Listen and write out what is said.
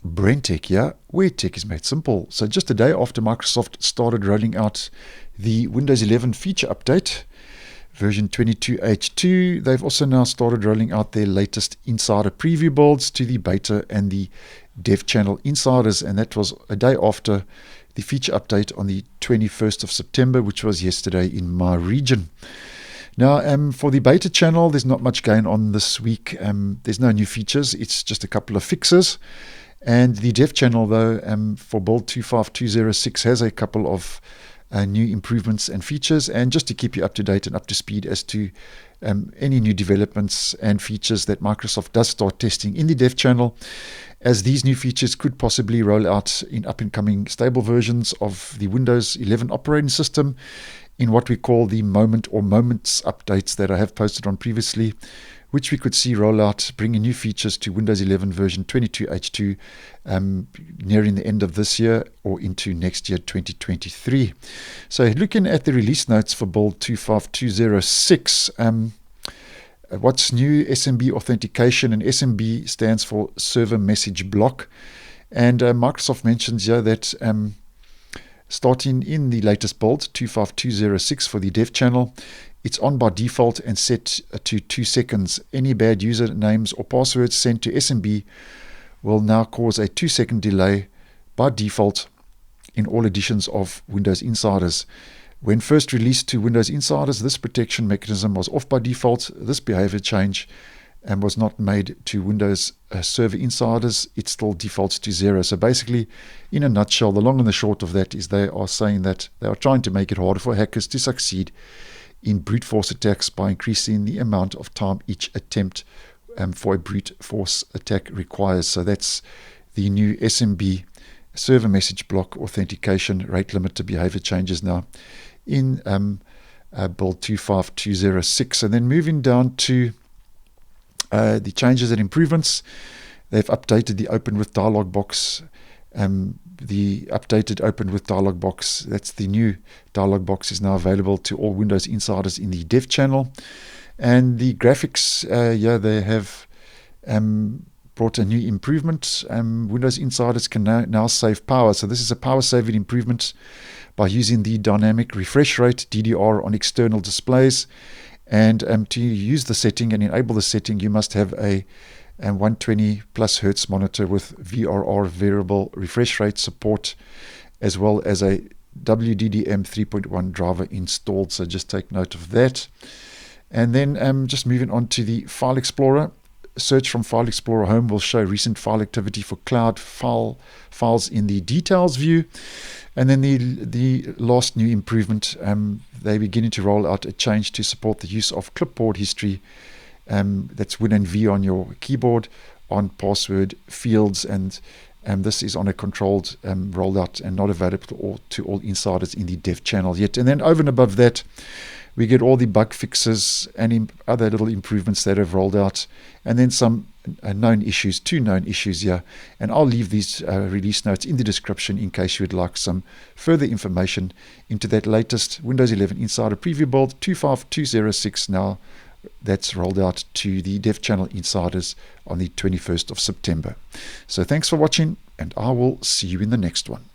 BrenTech, yeah, where tech is made simple. So just a day after Microsoft started rolling out the Windows 11 feature update, version 22H2, they've also now started rolling out their latest insider preview builds to the beta and the dev channel insiders, and that was a day after the feature update on the 21st of September, which was yesterday in my region. Now, for the beta channel, there's not much going on this week. There's no new features. It's just a couple of fixes. And the dev channel, though, for build 25206 has a couple of new improvements and features. And just to keep you up to date and up to speed as to any new developments and features that Microsoft does start testing in the dev channel, as these new features could possibly roll out in up-and-coming stable versions of the Windows 11 operating system in what we call the moment or moments updates that I have posted on previously, which we could see roll out, bringing new features to Windows 11 version 22H2 nearing the end of this year or into next year, 2023. So looking at the release notes for build 25206, what's new? SMB authentication, and SMB stands for server message block. And Microsoft mentions here that starting in the latest build 25206 for the dev channel, it's on by default and set to 2 seconds. Any bad usernames or passwords sent to SMB will now cause a 2-second delay by default in all editions of Windows Insiders. When first released to Windows Insiders, this protection mechanism was off by default. This behavior change was not made to Windows Server Insiders. It still defaults to 0. So basically, in a nutshell, the long and the short of that is they are saying that they are trying to make it harder for hackers to succeed in brute force attacks by increasing the amount of time each attempt for a brute force attack requires. So that's the new SMB server message block authentication rate limiter behavior changes now in build 25206. And then moving down to the changes and improvements, they've updated the Open with dialog box. The updated Open with dialog box, that's the new dialog box, is now available to all Windows Insiders in the dev channel. And the graphics, they have brought a new improvement. Windows Insiders can now save power. So this is a power saving improvement by using the dynamic refresh rate, DRR, on external displays. And to use the setting and enable the setting, you must have a 120 plus hertz monitor with VRR, variable refresh rate support, as well as a WDDM 3.1 driver installed. So just take note of that. And then just moving on to the File Explorer. Search from File Explorer Home will show recent file activity for cloud files in the details view. And then the last new improvement, they're beginning to roll out a change to support the use of clipboard history. That's Win and V on your keyboard on password fields, and this is on a controlled rollout and not available to all insiders in the dev channel yet. And then over and above that, we get all the bug fixes and other little improvements that have rolled out, and then some known issues, 2 known issues here. And I'll leave these release notes in the description in case you would like some further information into that latest Windows 11 Insider Preview build 25206 now. That's rolled out to the dev channel insiders on the 21st of September. So thanks for watching, and I will see you in the next one.